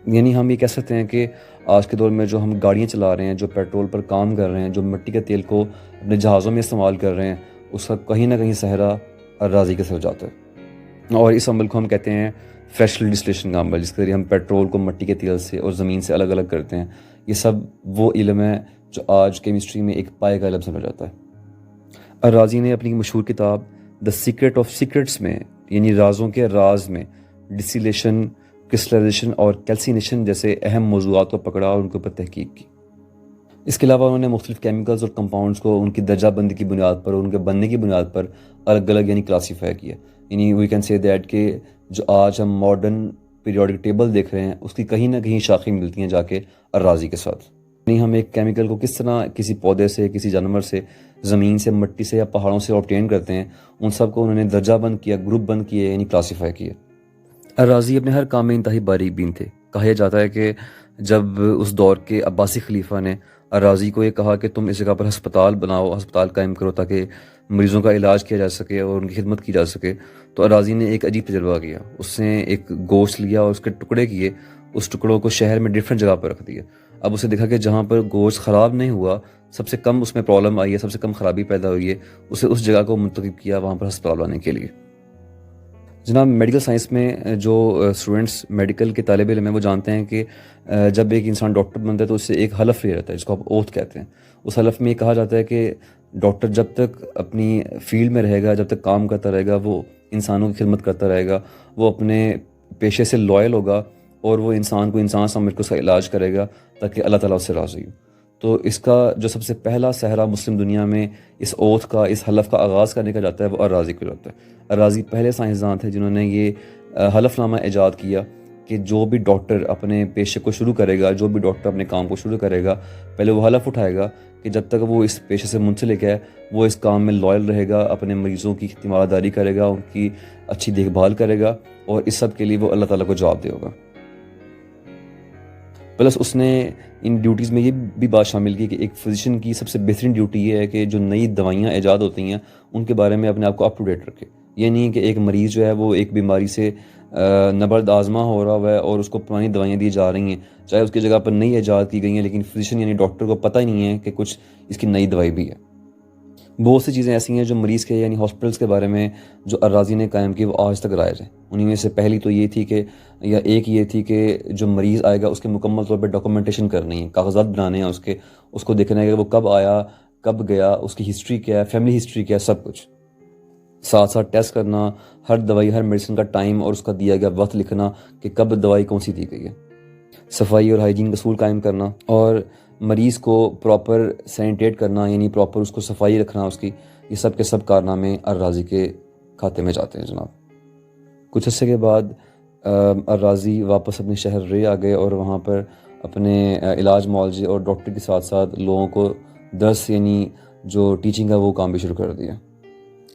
یعنی ہم یہ کہہ سکتے ہیں کہ آج کے دور میں جو ہم گاڑیاں چلا رہے ہیں، جو پیٹرول پر کام کر رہے ہیں، جو مٹی کے تیل کو اپنے جہازوں میں استعمال کر رہے ہیں، اس کا کہیں نہ کہیں صحرا الراضی کے ساتھ جاتا ہے. اور اس عمل کو ہم کہتے ہیں فریکشنل ڈسٹلیشن کا عمل، جس کے ذریعے ہم پیٹرول کو مٹی کے تیل سے اور زمین سے الگ الگ کرتے ہیں. یہ سب وہ علم ہے جو آج کیمسٹری میں ایک پائے کا علم سمجھا جاتا ہے. الرازی نے اپنی مشہور کتاب دا سیکرٹ آف سیکرٹس میں، یعنی رازوں کے راز میں، ڈسیلیشن، کرسٹلائزیشن اور کیلسینیشن جیسے اہم موضوعات کو پکڑا اور ان کے اوپر تحقیق کی. اس کے علاوہ انہوں نے مختلف کیمیکلز اور کمپاؤنڈز کو ان کی درجہ بندی کی بنیاد پر اور ان کے بننے کی بنیاد پر الگ الگ یعنی کلاسیفائی کیا. یعنی وی کین سے دیٹ کہ جو آج ہم ماڈرن پیریوڈک ٹیبل دیکھ رہے ہیں اس کی کہیں نہ کہیں شاخیں ملتی ہیں جا کے الرازی کے ساتھ. یعنی ہم ایک کیمیکل کو کس طرح کسی پودے سے، کسی جانور سے، زمین سے، مٹی سے یا پہاڑوں سے آبٹین کرتے ہیں، ان سب کو انہوں نے درجہ بند کیا، گروپ بند کیے، یعنی کلاسیفائی کیا. الرازی اپنے ہر کام میں انتہائی باریک بین تھے. کہا جاتا ہے کہ جب اس دور کے عباسی خلیفہ نے الرازی کو یہ کہا کہ تم اس جگہ پر ہسپتال بناؤ، ہسپتال قائم کرو تاکہ مریضوں کا علاج کیا جا سکے اور ان کی خدمت کی جا سکے، تو الرازی نے ایک عجیب تجربہ کیا. اس نے ایک گوشت لیا اور اس کے ٹکڑے کیے، اس ٹکڑوں کو شہر میں ڈفرینٹ جگہ پر رکھ دیا. اب اسے دیکھا کہ جہاں پر گوشت خراب نہیں ہوا، سب سے کم اس میں پرابلم آئی ہے، سب سے کم خرابی پیدا ہوئی ہے، اسے اس جگہ کو منتخب کیا وہاں پر ہسپتال بنانے کے لیے. جناب، میڈیکل سائنس میں جو اسٹوڈنٹس میڈیکل کے طالب علم ہیں وہ جانتے ہیں کہ جب ایک انسان ڈاکٹر بنتا ہے تو اس سے ایک حلف لیا جاتا ہے جس کو آپ اوتھ کہتے ہیں. اس حلف میں یہ کہا جاتا ہے کہ ڈاکٹر جب تک اپنی فیلڈ میں رہے گا، جب تک کام کرتا رہے گا، وہ انسانوں کی خدمت کرتا رہے گا، وہ اپنے پیشے سے لائل ہوگا اور وہ انسان کو انسان سمجھ کر اس کا علاج کرے گا تاکہ اللہ تعالیٰ اس سے راضی ہو. تو اس کا جو سب سے پہلا صحرا مسلم دنیا میں اس اوتھ کا، اس حلف کا آغاز کرنے کا جاتا ہے وہ الرازی کو جاتا ہے. الرازی پہلے سائنسداں تھے جنہوں نے یہ حلف نامہ ایجاد کیا کہ جو بھی ڈاکٹر اپنے پیشے کو شروع کرے گا، جو بھی ڈاکٹر اپنے کام کو شروع کرے گا، پہلے وہ حلف اٹھائے گا کہ جب تک وہ اس پیشے سے منسلک ہے وہ اس کام میں لائل رہے گا، اپنے مریضوں کی تیمار داری کرے گا، ان کی اچھی دیکھ بھال کرے گا اور اس سب کے لیے وہ اللہ تعالیٰ کو جواب دے ہوگا. پلس اس نے ان ڈیوٹیز میں یہ بھی بات شامل کی کہ ایک فزیشین کی سب سے بہترین ڈیوٹی یہ ہے کہ جو نئی دوائیاں ایجاد ہوتی ہیں ان کے بارے میں اپنے آپ کو اپ ٹو ڈیٹ رکھے. یہ نہیں کہ ایک مریض جو ہے وہ ایک بیماری سے نبرد آزما ہو رہا ہوا ہے اور اس کو پرانی دوائیاں دی جا رہی ہیں، چاہے اس کی جگہ پر نئی ایجاد کی گئی ہیں، لیکن فزیشین یعنی ڈاکٹر کو پتہ ہی نہیں ہے کہ کچھ اس کی نئی دوائی بھی ہے. بہت سی چیزیں ایسی ہیں جو مریض کے یعنی ہاسپٹلس کے بارے میں جو الرازی نے قائم کی وہ آج تک رائج ہیں. انہیں میں سے پہلی تو یہ تھی کہ ایک یہ تھی کہ جو مریض آئے گا اس کے مکمل طور پہ ڈاکومنٹیشن کرنی ہے، کاغذات بنانے ہیں، اس کو دیکھنا ہے کہ وہ کب آیا، کب گیا، اس کی ہسٹری کیا ہے، فیملی ہسٹری کیا ہے، سب کچھ. ساتھ ساتھ ٹیسٹ کرنا، ہر دوائی، ہر میڈیسن کا ٹائم اور اس کا دیا گیا وقت لکھنا کہ کب دوائی کون سی دی گئی ہے. صفائی اور ہائیجین کا اصول قائم کرنا اور مریض کو پراپر سینیٹیٹ کرنا، یعنی پراپر اس کو صفائی رکھنا اس کی، یہ سب کے سب کارنامے الرازی کے کھاتے میں جاتے ہیں. جناب، کچھ عرصے کے بعد الرازی واپس اپنے شہر رے آ گئے اور وہاں پر اپنے علاج معالجے اور ڈاکٹر کے ساتھ ساتھ لوگوں کو درس یعنی جو ٹیچنگ ہے وہ کام بھی شروع کر دیا.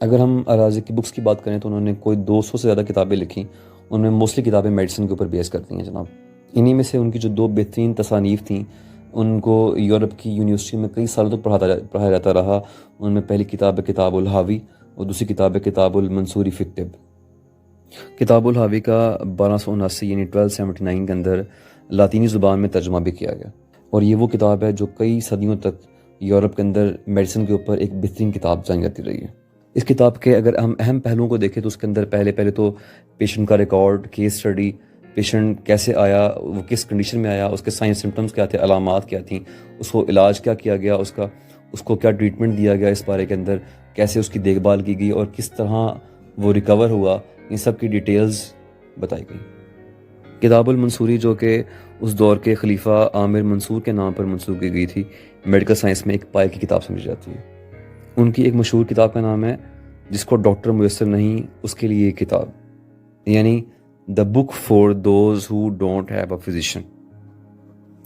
اگر ہم الرازی کی بکس کی بات کریں تو انہوں نے کوئی 200 سے زیادہ کتابیں لکھیں. ان میں موسٹلی کتابیں میڈیسن کے اوپر بیس کرتی ہیں. جناب، انہی میں سے ان کی جو 2 بہترین تصانیف تھیں ان کو یورپ کی یونیورسٹی میں کئی سالوں تک پڑھایا جاتا رہا. ان میں پہلی کتاب ہے کتاب الحاوی اور دوسری کتاب ہے کتاب المنصوری فی الطب. کتاب الحاوی کا 1279 یعنی 1279 کے اندر لاطینی زبان میں ترجمہ بھی کیا گیا اور یہ وہ کتاب ہے جو کئی صدیوں تک یورپ کے اندر میڈیسن کے اوپر ایک بہترین کتاب جانی جاتی رہی ہے. اس کتاب کے اگر ہم اہم پہلوؤں کو دیکھیں تو اس کے اندر پہلے تو پیشنٹ کا ریکارڈ، کیس اسٹڈی، پیشنٹ کیسے آیا، وہ کس کنڈیشن میں آیا، اس کے سائن سمٹمز کیا تھے، علامات کیا تھیں، اس کو علاج کیا کیا گیا، اس کو کیا ٹریٹمنٹ دیا گیا، اس بارے کے اندر کیسے اس کی دیکھ بھال کی گئی اور کس طرح وہ ریکور ہوا، ان سب کی ڈیٹیلز بتائی گئی. کتاب المنصوری جو کہ اس دور کے خلیفہ عامر منصور کے نام پر منسوب کی گئی تھی، میڈیکل سائنس میں ایک پائے کی کتاب سمجھی جاتی ہے. ان کی ایک مشہور کتاب کا نام ہے جس کو ڈاکٹر میسر نہیں اس کے لیے ایک کتاب، یعنی the book for those who don't have a physician.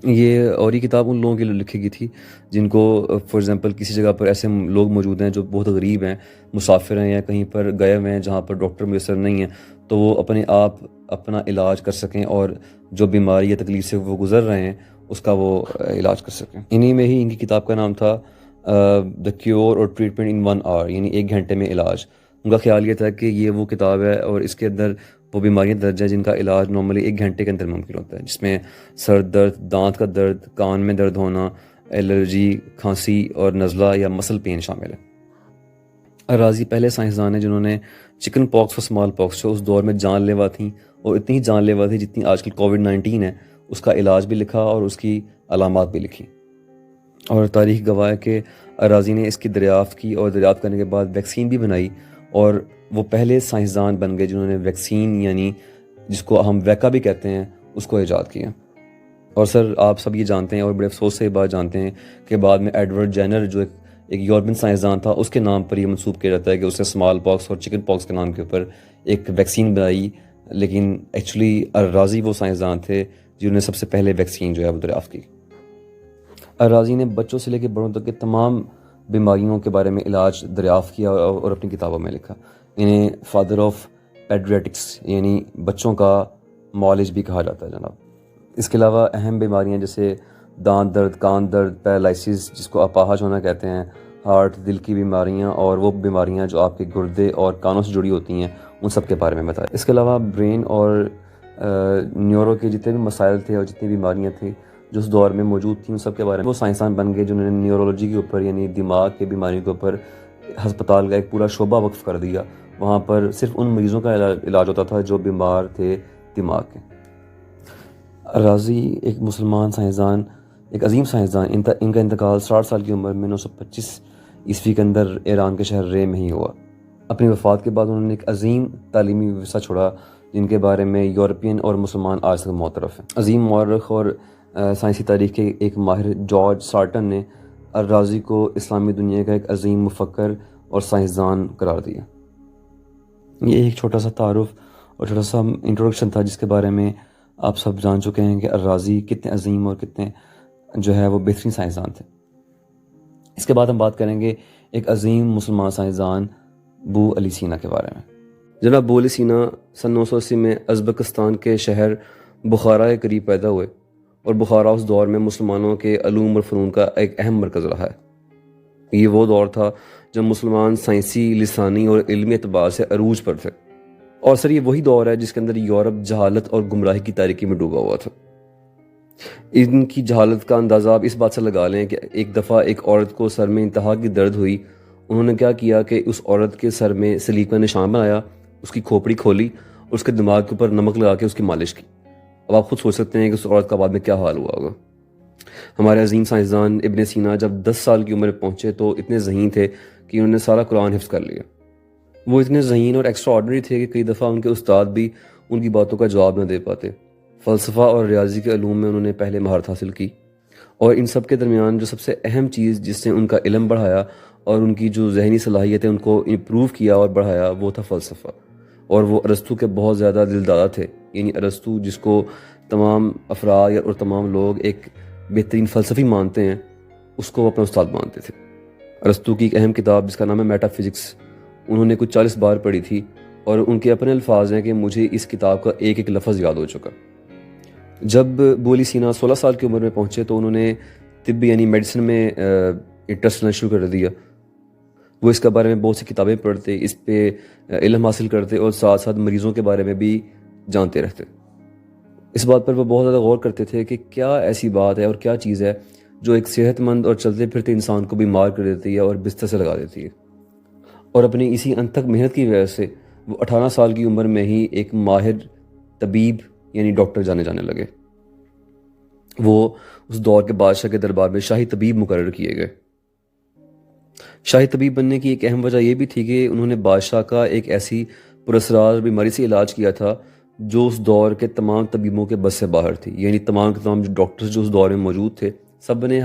یہ کتاب ان لوگوں کے لیے لکھی گئی تھی جن کو فار ایگزامپل کسی جگہ پر ایسے لوگ موجود ہیں جو بہت غریب ہیں، مسافر ہیں یا کہیں پر گئے ہوئے ہیں جہاں پر ڈاکٹر میسر نہیں ہیں، تو وہ اپنے آپ اپنا علاج کر سکیں اور جو بیماری یا تکلیف سے وہ گزر رہے ہیں اس کا وہ علاج کر سکیں. انہی میں ہی ان کی کتاب کا نام تھا دا کیور اور ٹریٹمنٹ ان 1 hour، یعنی 1 گھنٹے میں علاج. ان کا خیال یہ تھا کہ یہ وہ کتاب ہے اور اس کے اندر وہ بیماریاں درج ہیں جن کا علاج نارملی 1 گھنٹے کے اندر ممکن ہوتا ہے، جس میں سر درد، دانت کا درد، کان میں درد ہونا، الرجی، کھانسی اور نزلہ یا مسل پین شامل ہے۔ الرازی پہلے سائنسدان ہیں جنہوں نے چکن پاکس اور اسمال پاکس جو اس دور میں جان لیوا تھیں اور اتنی ہی جان لیوا تھی جتنی آج کل کووڈ-19 ہے، اس کا علاج بھی لکھا اور اس کی علامات بھی لکھی۔ اور تاریخ گواہ ہے کہ الرازی نے اس کی دریافت کی اور دریافت کرنے کے بعد ویکسین بھی بنائی، اور وہ پہلے سائنسدان بن گئے جنہوں نے ویکسین یعنی جس کو ہم ویکا بھی کہتے ہیں اس کو ایجاد کیا۔ اور سر آپ سب یہ جانتے ہیں اور بڑے افسوس سے یہ بات جانتے ہیں کہ بعد میں ایڈورڈ جینر جو ایک یورپین سائنسدان تھا، اس کے نام پر یہ منسوب کیا جاتا ہے کہ اس نے اسمال پاکس اور چکن پاکس کے نام کے اوپر ایک ویکسین بنائی، لیکن ایکچولی الرازی وہ سائنسدان تھے جنہوں نے سب سے پہلے ویکسین جو ہے وہ دریافت کی۔ الرازی نے بچوں سے لے کے بڑوں تک کے تمام بیماریوں کے بارے میں علاج دریافت کیا اور اپنی کتابوں میں لکھا۔ انہیں فادر آف پیڈریٹکس یعنی بچوں کا معالج بھی کہا جاتا ہے جناب۔ اس کے علاوہ اہم بیماریاں جیسے دانت درد، کان درد، پیرالائسس جس کو اپاہج ہونا کہتے ہیں، ہارٹ، دل کی بیماریاں اور وہ بیماریاں جو آپ کے گردے اور کانوں سے جڑی ہوتی ہیں، ان سب کے بارے میں بتایا۔ اس کے علاوہ برین اور نیورو کے جتنے بھی مسائل تھے اور جتنی بیماریاں تھیں جو اس دور میں موجود تھیں، ان سب کے بارے میں وہ سائنسدان بن گئے جنہوں نے نیورولوجی کے اوپر یعنی دماغ کے بیماریوں کے اوپر ہسپتال کا ایک پورا شعبہ وقف کر دیا۔ وہاں پر صرف ان مریضوں کا علاج ہوتا تھا جو بیمار تھے دماغ کے۔ الرازی ایک مسلمان سائنسدان، ایک عظیم سائنسدان، ان کا انتقال 60 سال کی عمر میں 925 عیسوی کے اندر ایران کے شہر رے میں ہی ہوا۔ اپنی وفات کے بعد انہوں نے ایک عظیم تعلیمی ورثہ چھوڑا جن کے بارے میں یورپین اور مسلمان آج تک معترف ہیں۔ عظیم مورخ اور سائنسی تاریخ کے ایک ماہر جارج سارٹن نے الرازی کو اسلامی دنیا کا ایک عظیم مفکر اور سائنسدان قرار دیا۔ یہ ایک چھوٹا سا تعارف اور چھوٹا سا انٹروڈکشن تھا جس کے بارے میں آپ سب جان چکے ہیں کہ الرازی کتنے عظیم اور کتنے جو ہے وہ بہترین سائنسدان تھے۔ اس کے بعد ہم بات کریں گے ایک عظیم مسلمان سائنسدان ابو علی سینا کے بارے میں۔ جناب ابو علی سینا سن 980 میں ازبکستان کے شہر بخارا کے قریب پیدا ہوئے، اور بخارا اس دور میں مسلمانوں کے علوم اور فنون کا ایک اہم مرکز رہا ہے۔ یہ وہ دور تھا جب مسلمان سائنسی، لسانی اور علمی اعتبار سے عروج پر تھے، اور سر یہ وہی دور ہے جس کے اندر یورپ جہالت اور گمراہی کی تاریکی میں ڈوبا ہوا تھا۔ ان کی جہالت کا اندازہ آپ اس بات سے لگا لیں کہ ایک دفعہ ایک عورت کو سر میں انتہا کی درد ہوئی، انہوں نے کیا کیا کہ اس عورت کے سر میں سلیب کا نشان بنایا، اس کی کھوپڑی کھولی اور اس کے دماغ کے اوپر نمک لگا کے اس کی مالش کی۔ اب آپ خود سوچ سکتے ہیں کہ اس عورت کا بعد میں کیا حال ہوا ہوگا۔ ہمارے عظیم سائنسدان ابن سینا جب 10 سال کی عمر پہنچے تو اتنے ذہین تھے کہ انہوں نے سارا قرآن حفظ کر لیا۔ وہ اتنے ذہین اور ایکسٹرا آرڈنری تھے کہ کئی دفعہ ان کے استاد بھی ان کی باتوں کا جواب نہ دے پاتے۔ فلسفہ اور ریاضی کے علوم میں انہوں نے پہلے مہارت حاصل کی، اور ان سب کے درمیان جو سب سے اہم چیز جس نے ان کا علم بڑھایا اور ان کی جو ذہنی صلاحیتیں ان کو امپروو کیا اور بڑھایا وہ تھا فلسفہ۔ اور وہ ارسطو کے بہت زیادہ دلدادہ تھے، یعنی ارسطو جس کو تمام افراد اور تمام لوگ ایک بہترین فلسفی مانتے ہیں، اس کو وہ اپنا استاد مانتے تھے۔ ارسطو کی ایک اہم کتاب جس کا نام ہے میٹا فزکس انہوں نے کچھ 40 بار پڑھی تھی، اور ان کے اپنے الفاظ ہیں کہ مجھے اس کتاب کا ایک ایک لفظ یاد ہو چکا۔ جب ابو علی سینا 16 سال کی عمر میں پہنچے تو انہوں نے طب یعنی میڈیسن میں انٹرسٹ لینا شروع کر دیا۔ وہ اس کے بارے میں بہت سی کتابیں پڑھتے، اس پہ علم حاصل کرتے اور ساتھ ساتھ مریضوں کے بارے میں بھی جانتے رہتے۔ اس بات پر وہ بہت زیادہ غور کرتے تھے کہ کیا ایسی بات ہے اور کیا چیز ہے جو ایک صحت مند اور چلتے پھرتے انسان کو بیمار کر دیتی ہے اور بستر سے لگا دیتی ہے۔ اور اپنی اسی انتھک محنت کی وجہ سے وہ 18 سال کی عمر میں ہی ایک ماہر طبیب یعنی ڈاکٹر جانے لگے۔ وہ اس دور کے بادشاہ کے دربار میں شاہی طبیب مقرر کیے گئے۔ شاہی طبیب بننے کی ایک اہم وجہ یہ بھی تھی کہ انہوں نے بادشاہ کا ایک ایسی پراسرار بیماری سے علاج کیا تھا جو اس دور کے تمام طبیبوں کے بس سے باہر تھی، یعنی تمام کے تمام جو ڈاکٹرز جو اس دور میں موجود تھے سب نے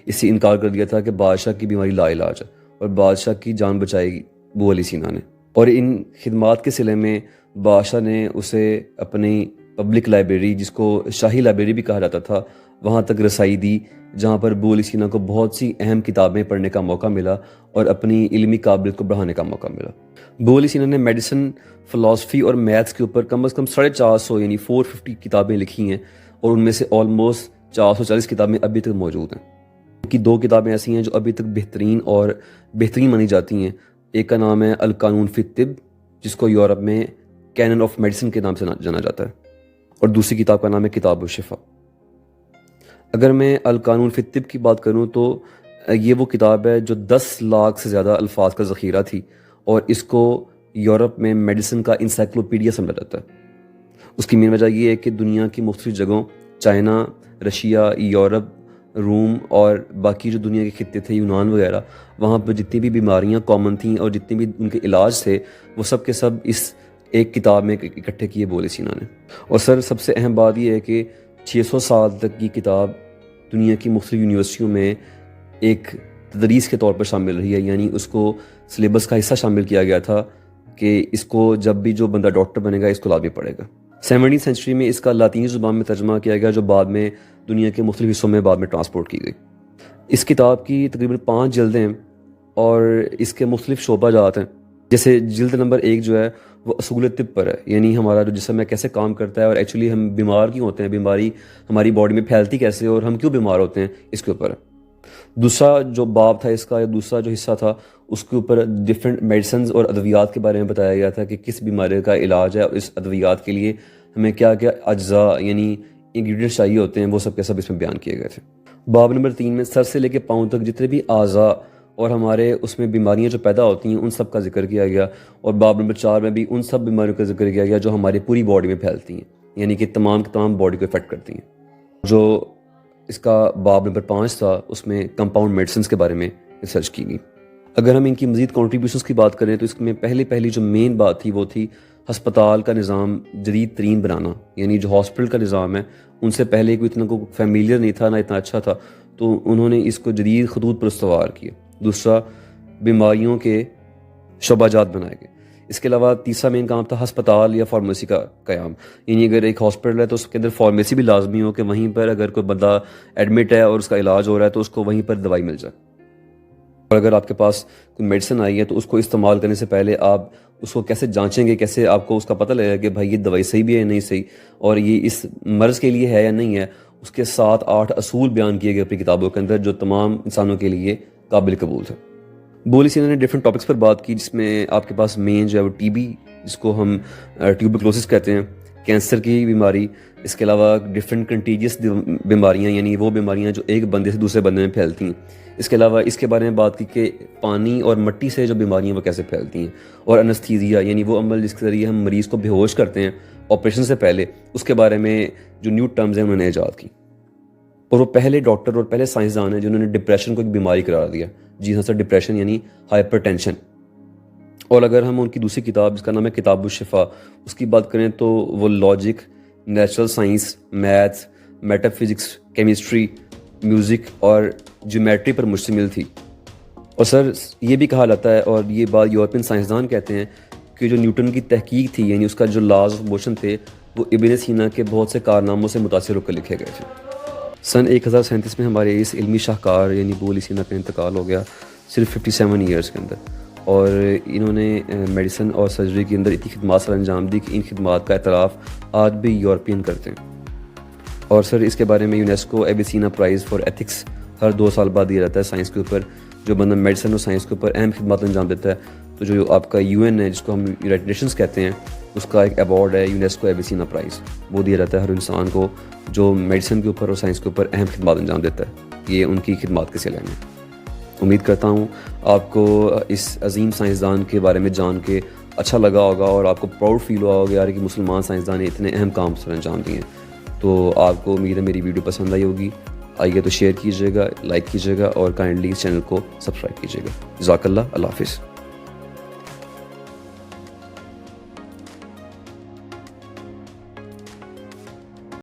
اس سے انکار کر دیا تھا کہ بادشاہ کی بیماری لا علاج ہے، اور بادشاہ کی جان بچائی ابو علی سینا نے۔ اور ان خدمات کے صلے میں بادشاہ نے اسے اپنی پبلک لائبریری جس کو شاہی لائبریری بھی کہا جاتا تھا وہاں تک رسائی دی، جہاں پر ابو علی سینا کو بہت سی اہم کتابیں پڑھنے کا موقع ملا اور اپنی علمی قابلیت کو بڑھانے کا موقع ملا۔ ابو علی سینا نے میڈیسن، فلسفی اور میتھس کے اوپر کم از کم 450 یعنی 450 کتابیں لکھی ہیں، اور ان میں سے آلموسٹ 440 کتابیں ابھی تک موجود ہیں۔ ان کی 2 کتابیں ایسی ہیں جو ابھی تک بہترین مانی جاتی ہیں، ایک کا نام ہے القانون فی الطب، جس کو یورپ میں کینن آف میڈیسن کے نام سے جانا جاتا ہے، اور دوسری کتاب کا نام ہے کتاب الشفا۔ اگر میں القانون فی الطب کی بات کروں تو یہ وہ کتاب ہے جو 10 لاکھ سے زیادہ الفاظ کا ذخیرہ تھی، اور اس کو یورپ میں میڈیسن کا انسائکلوپیڈیا سمجھا جاتا ہے۔ اس کی مین وجہ یہ ہے کہ دنیا کی مختلف جگہوں، چائنا، رشیا، یورپ، روم اور باقی جو دنیا کے خطے تھے، یونان وغیرہ، وہاں پر جتنی بھی بیماریاں کامن تھیں اور جتنے بھی ان کے علاج تھے، وہ سب کے سب اس ایک کتاب میں اکٹھے کیے بولے سینا نے۔ اور سر سب سے اہم بات یہ ہے کہ 600 سال تک یہ کتاب دنیا کی مختلف یونیورسٹیوں میں ایک تدریس کے طور پر شامل رہی ہے، یعنی اس کو سلیبس کا حصہ شامل کیا گیا تھا کہ اس کو جب بھی جو بندہ ڈاکٹر بنے گا اس کو لازمی پڑھے گا۔ 17ویں سینچری میں اس کا لاطینی زبان میں ترجمہ کیا گیا، جو بعد میں دنیا کے مختلف حصوں میں بعد میں ٹرانسپورٹ کی گئی۔ اس کتاب کی تقریباً 5 جلدیں ہیں اور اس کے مختلف شعبہ جات ہیں۔ جیسے جلد نمبر 1 جو ہے وہ اصول طب پر ہے، یعنی ہمارا جو جسم ہے کیسے کام کرتا ہے اور ایکچولی ہم بیمار کیوں ہوتے ہیں، بیماری ہماری باڈی میں پھیلتی کیسے اور ہم کیوں بیمار ہوتے ہیں، اس کے اوپر ہے۔ دوسرا جو باب تھا اس کا، یا دوسرا جو حصہ تھا، اس کے اوپر ڈفرینٹ میڈیسنز اور ادویات کے بارے میں بتایا گیا تھا کہ کس بیماری کا علاج ہے، اور اس ادویات کے لیے ہمیں کیا کیا اجزاء یعنی انگریڈینٹس چاہیے ہوتے ہیں، وہ سب کے سب اس میں بیان کیے گئے تھے۔ باب نمبر 3 میں سر سے لے کے پاؤں تک جتنے بھی اعضاء اور ہمارے اس میں بیماریاں جو پیدا ہوتی ہیں ان سب کا ذکر کیا گیا، اور باب نمبر 4 میں بھی ان سب بیماریوں کا ذکر کیا گیا جو ہماری پوری باڈی میں پھیلتی ہیں، یعنی کہ تمام باڈی کو افیکٹ کرتی ہیں۔ جو اس کا باب نمبر 5 تھا اس میں کمپاؤنڈ میڈیسنز کے بارے میں ریسرچ کی گئی۔ اگر ہم ان کی مزید کنٹریبیوشنز کی بات کریں تو اس میں پہلی جو مین بات تھی وہ تھی ہسپتال کا نظام جدید ترین بنانا، یعنی جو ہاسپٹل کا نظام ہے ان سے پہلے کوئی اتنا کو فیملیئر نہیں تھا، نہ اتنا اچھا تھا، تو انہوں نے اس کو جدید خطوط پر استوار کیا۔ دوسرا، بیماریوں کے شعبہ جات بنائے گئے۔ اس کے علاوہ تیسرا مین کام تھا ہسپتال یا فارمیسی کا قیام، یعنی اگر ایک ہاسپٹل ہے تو اس کے اندر فارمیسی بھی لازمی ہو کہ وہیں پر اگر کوئی بندہ ایڈمٹ ہے اور اس کا علاج ہو رہا ہے تو اس کو وہیں پر دوائی مل جائے، اور اگر آپ کے پاس کوئی میڈیسن آئی ہے تو اس کو استعمال کرنے سے پہلے آپ اس کو کیسے جانچیں گے، کیسے آپ کو اس کا پتہ لگے گا کہ بھائی یہ دوائی صحیح بھی ہے یا نہیں صحیح، اور یہ اس مرض کے لیے ہے یا نہیں ہے۔ اس کے 7-8 اصول بیان کیے گئے اپنی کتابوں کے اندر جو تمام انسانوں کے لیے قابل قبول تھے۔ بولی سینا نے ڈفرینٹ ٹاپکس پر بات کی، جس میں آپ کے پاس مین جو ہے وہ ٹی بی، جس کو ہم ٹیوبرکلوسس کہتے ہیں، کینسر کی بیماری، اس کے علاوہ ڈفرینٹ کنٹیجیس بیماریاں، یعنی وہ بیماریاں جو ایک بندے سے دوسرے بندے میں پھیلتی ہیں۔ اس کے علاوہ اس کے بارے میں بات کی کہ پانی اور مٹی سے جو بیماریاں وہ کیسے پھیلتی ہیں، اور انستھیزیا یعنی وہ عمل جس کے ذریعے ہم مریض کو بے ہوش کرتے ہیں آپریشن سے پہلے، اس کے بارے میں جو نیو ٹرمز ہیں انہوں نے ایجاد کی۔ اور وہ پہلے ڈاکٹر اور پہلے سائنسدان ہیں جنہوں نے ڈپریشن کو ایک بیماری قرار دیا۔ جی ہاں سر، ڈپریشن یعنی ہائپر ٹینشن۔ اور اگر ہم ان کی دوسری کتاب جس کا نام ہے کتاب الشفا، اس کی بات کریں تو وہ logic, natural science, maths, meta physics, chemistry, music اور جیومیٹری پر مشتمل تھی۔ اور سر یہ بھی کہا جاتا ہے، اور یہ بات یورپین سائنسدان کہتے ہیں، کہ جو نیوٹن کی تحقیق تھی، یعنی اس کا جو لاز آف موشن تھے، وہ ابن سینا کے بہت سے کارناموں سے متاثر ہو کر لکھے گئے تھے۔ سن 1037 میں ہمارے اس علمی شاہکار یعنی بولی سینا کا انتقال ہو گیا، صرف 57 ایئرس کے اندر، اور انہوں نے میڈیسن اور سرجری کے اندر اتنی خدمات سر انجام دی کہ ان خدمات کا اعتراف آج بھی یورپین کرتے ہیں۔ اور سر اس کے بارے میں یونیسکو ایبیسینا پرائز فار ایتھکس ہر 2 سال بعد دیا جاتا ہے سائنس کے اوپر۔ جو بندہ میڈیسن اور سائنس کے اوپر اہم خدمات انجام دیتا ہے، تو جو آپ کا UN ہے، جس کو ہم یونائٹڈ نیشنز کہتے ہیں، اس کا ایک ایوارڈ ہے یونیسکو ایبیسینا پرائز، وہ دیا جاتا ہے ہر انسان کو جو میڈیسن کے اوپر اور سائنس کے اوپر اہم خدمات انجام دیتا ہے۔ یہ ان کی خدمات کے سلسلے میں امید کرتا ہوں آپ کو اس عظیم سائنسدان کے بارے میں جان کے اچھا لگا ہوگا، اور آپ کو پراؤڈ فیل ہوا ہوگا یار کہ مسلمان سائنسدان نے اتنے اہم کام سر انجام دیے ہیں۔ تو آپ کو امید ہے میری ویڈیو پسند آئی ہوگی، آئیے تو شیئر کیجیے گا، لائک کیجیے گا، اور کائنڈلی اس چینل کو سبسکرائب کیجیے گا۔ جزاک اللہ، اللہ حافظ۔